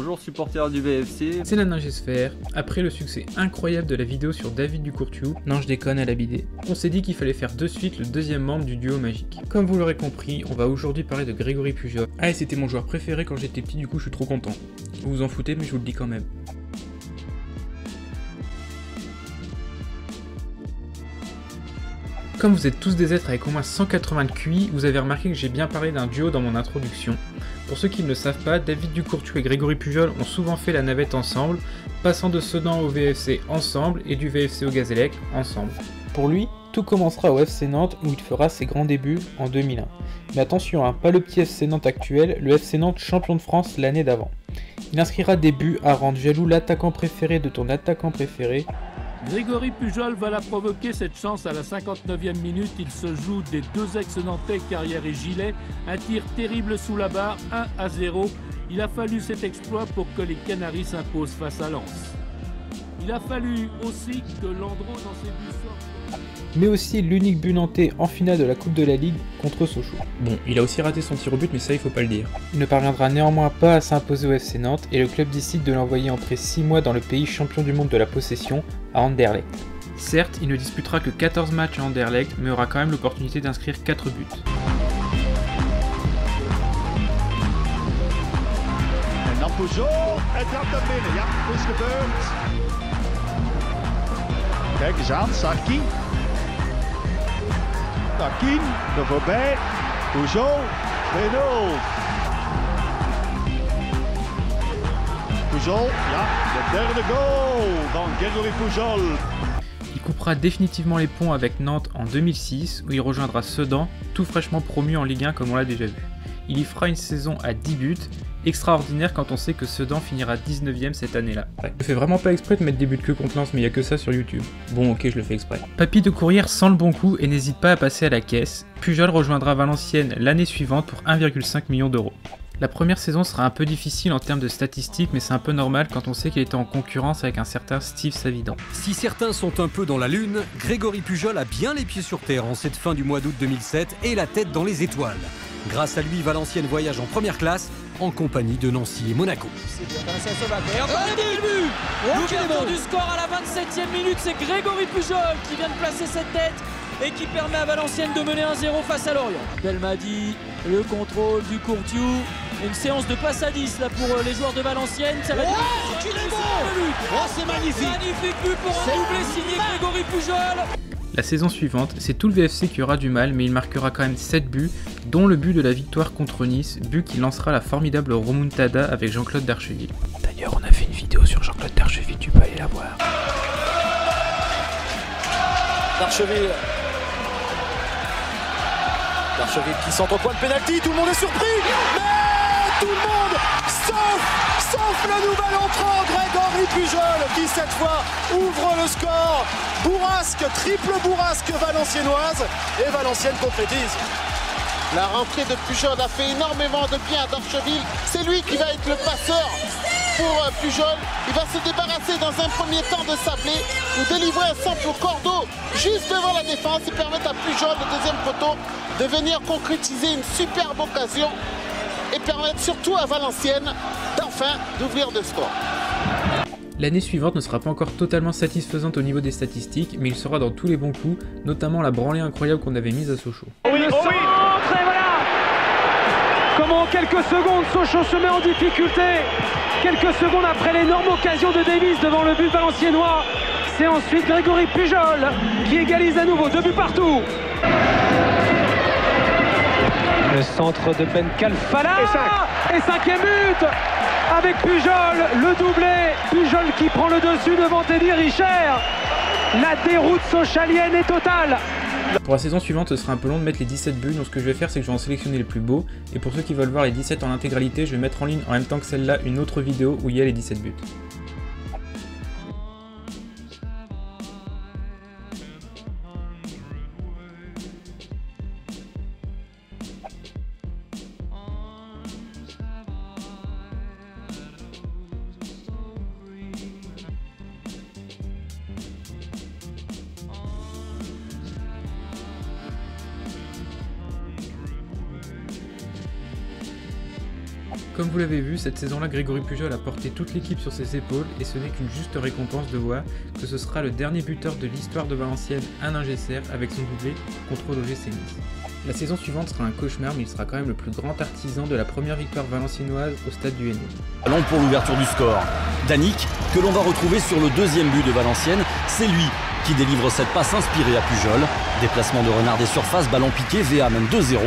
Bonjour supporters du VFC. C'est la Ningesphère. Après le succès incroyable de la vidéo sur David Ducourtiou, non je déconne à la bidée, on s'est dit qu'il fallait faire de suite le deuxième membre du duo magique. Comme vous l'aurez compris, on va aujourd'hui parler de Grégory Pujol. Ah et c'était mon joueur préféré quand j'étais petit, du coup je suis trop content. Vous vous en foutez mais je vous le dis quand même. Comme vous êtes tous des êtres avec au moins 180 de QI, vous avez remarqué que j'ai bien parlé d'un duo dans mon introduction. Pour ceux qui ne le savent pas, David Ducourtiou et Grégory Pujol ont souvent fait la navette ensemble, passant de Sedan au VFC ensemble et du VFC au Gazélec ensemble. Pour lui, tout commencera au FC Nantes où il fera ses grands débuts en 2001. Mais attention, hein, pas le petit FC Nantes actuel, le FC Nantes champion de France l'année d'avant. Il inscrira des buts à rendre jaloux l'attaquant préféré de ton attaquant préféré. Grégory Pujol va la provoquer cette chance à la 59e minute. Il se joue des deux ex-nantais, Carrière et Gilet. Un tir terrible sous la barre, 1-0. Il a fallu cet exploit pour que les Canaries s'imposent face à Lens. Il a fallu aussi que Landreau dans ses buts sorte. Mais aussi l'unique but nantais en finale de la Coupe de la Ligue contre Sochaux. Bon, il a aussi raté son tir au but, mais ça il faut pas le dire. Il ne parviendra néanmoins pas à s'imposer au FC Nantes et le club décide de l'envoyer entrer 6 mois dans le pays champion du monde de la possession, à Anderlecht. Certes, il ne disputera que 14 matchs à Anderlecht, mais aura quand même l'opportunité d'inscrire 4 buts. En dan Pujol, hij trapt hem binnen. Ja, het is gebeurd. Kijk eens aan, Sarki. Sarkin, er voorbij. Pujol, 2-0. Pujol, ja, de derde goal van Grégory Pujol. Il coupera définitivement les ponts avec Nantes en 2006, où il rejoindra Sedan, tout fraîchement promu en Ligue 1 comme on l'a déjà vu. Il y fera une saison à 10 buts, extraordinaire quand on sait que Sedan finira 19ème cette année-là. Ouais. Je fais vraiment pas exprès de mettre des buts que contre Lens, mais il y a que ça sur YouTube. Bon ok, je le fais exprès. Papy de Courrières sent le bon coup et n'hésite pas à passer à la caisse. Pujol rejoindra Valenciennes l'année suivante pour 1,5 million d'euros. La première saison sera un peu difficile en termes de statistiques, mais c'est un peu normal quand on sait qu'il était en concurrence avec un certain Steve Savidan. Si certains sont un peu dans la lune, Grégory Pujol a bien les pieds sur terre en cette fin du mois d'août 2007 et la tête dans les étoiles. Grâce à lui, Valenciennes voyage en première classe en compagnie de Nancy et Monaco. L'ouverture du score à la 27e minute, c'est Grégory Pujol qui vient de placer cette tête et qui permet à Valenciennes de mener 1-0 face à Lorient. Belmadi, le contrôle du Courtiou, une séance de passe à 10 là pour les joueurs de Valenciennes. Ça va qu'il est bon! Oh, c'est magnifique! Magnifique but pour un doublé signé Grégory Pujol. La saison suivante, c'est tout le VFC qui aura du mal, mais il marquera quand même 7 buts, dont le but de la victoire contre Nice, but qui lancera la formidable remontada avec Jean-Claude Darcheville. D'ailleurs, on a fait une vidéo sur Jean-Claude Darcheville, tu peux aller la voir. Darcheville qui centre au point de pénalty, tout le monde est surpris, mais tout le monde, sauf le nouvel entrant Grégory Pujol qui cette fois ouvre le score. Bourrasque, triple bourrasque valenciennoise et Valenciennes concrétise. La rentrée de Pujol a fait énormément de bien à Darcheville. C'est lui qui va être le passeur pour Pujol. Il va se débarrasser dans un premier temps de Sablé ou délivrer un simple cordeau juste devant la défense et permettre à Pujol, le deuxième poteau, de venir concrétiser une superbe occasion et permettre surtout à Valenciennes d'enfin d'ouvrir le score. L'année suivante ne sera pas encore totalement satisfaisante au niveau des statistiques, mais il sera dans tous les bons coups, notamment la branlée incroyable qu'on avait mise à Sochaux. Oui, centre et voilà. Comment en quelques secondes Sochaux se met en difficulté. Quelques secondes après l'énorme occasion de Davis devant le but valenciennois. C'est ensuite Grégory Pujol qui égalise à nouveau, 2 buts partout. Le centre de Ben Kalfala et 5e but avec Pujol, le doublé. Pujol qui prend le dessus devant Teddy Richer. La déroute sochalienne est totale. Pour la saison suivante, ce sera un peu long de mettre les 17 buts, donc ce que je vais faire, c'est que je vais en sélectionner les plus beaux. Et pour ceux qui veulent voir les 17 en intégralité, je vais mettre en ligne en même temps que celle-là une autre vidéo où il y a les 17 buts. Comme vous l'avez vu, cette saison-là, Grégory Pujol a porté toute l'équipe sur ses épaules et ce n'est qu'une juste récompense de voir que ce sera le dernier buteur de l'histoire de Valenciennes, Alain Gesser, avec son doublé contre l'OGC Nice. La saison suivante sera un cauchemar, mais il sera quand même le plus grand artisan de la première victoire valenciennoise au stade du Hainaut. Ballon pour l'ouverture du score. Danick, que l'on va retrouver sur le deuxième but de Valenciennes, c'est lui qui délivre cette passe inspirée à Pujol. Déplacement de Renard des surfaces, ballon piqué, VA mène 2-0.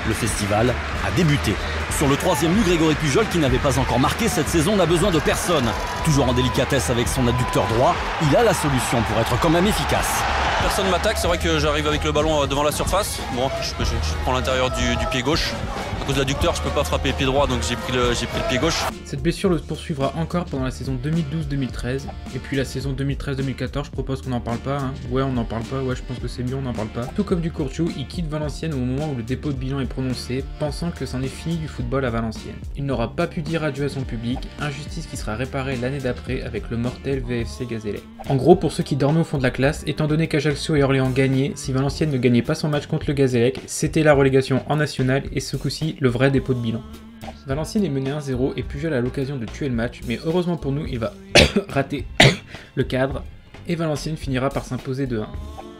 Le festival a débuté. Sur le troisième but, Grégory Pujol, qui n'avait pas encore marqué cette saison, n'a besoin de personne. Toujours en délicatesse avec son adducteur droit, il a la solution pour être quand même efficace. Personne m'attaque, c'est vrai que j'arrive avec le ballon devant la surface. Bon, je prends l'intérieur du pied gauche. À cause de l'adducteur, je peux pas frapper le pied droit, donc j'ai pris le pied gauche. Cette blessure le poursuivra encore pendant la saison 2012-2013. Et puis la saison 2013-2014, je propose qu'on n'en parle pas. Hein. Ouais, on n'en parle pas. Ouais, je pense que c'est mieux, on n'en parle pas. Tout comme du Courtiou, il quitte Valenciennes au moment où le dépôt de bilan est prononcé, pensant que c'en est fini du football à Valenciennes. Il n'aura pas pu dire adieu à son public, injustice qui sera réparée l'année d'après avec le mortel VFC Gazélec. En gros, pour ceux qui dormaient au fond de la classe, étant donné qu'Ajaccio et Orléans gagnaient, si Valenciennes ne gagnait pas son match contre le Gazélec, c'était la relégation en national et ce coup-ci, le vrai dépôt de bilan. Valenciennes est mené 1-0 et Pujol a l'occasion de tuer le match, mais heureusement pour nous, il va rater le cadre et Valenciennes finira par s'imposer 2-1.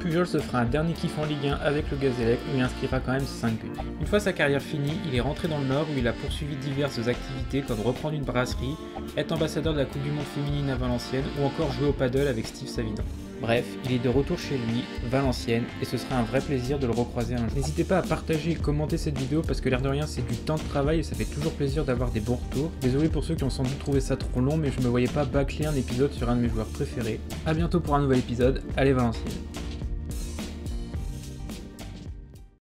Pujol se fera un dernier kiff en Ligue 1 avec le Gazélec où il inscrira quand même 5 buts. Une fois sa carrière finie, il est rentré dans le Nord où il a poursuivi diverses activités comme reprendre une brasserie, être ambassadeur de la Coupe du Monde féminine à Valenciennes ou encore jouer au paddle avec Steve Savidan. Bref, il est de retour chez lui, Valenciennes, et ce sera un vrai plaisir de le recroiser un jour. N'hésitez pas à partager et commenter cette vidéo parce que l'air de rien c'est du temps de travail et ça fait toujours plaisir d'avoir des bons retours. Désolé pour ceux qui ont sans doute trouvé ça trop long mais je me voyais pas bâcler un épisode sur un de mes joueurs préférés. A bientôt pour un nouvel épisode, allez Valenciennes.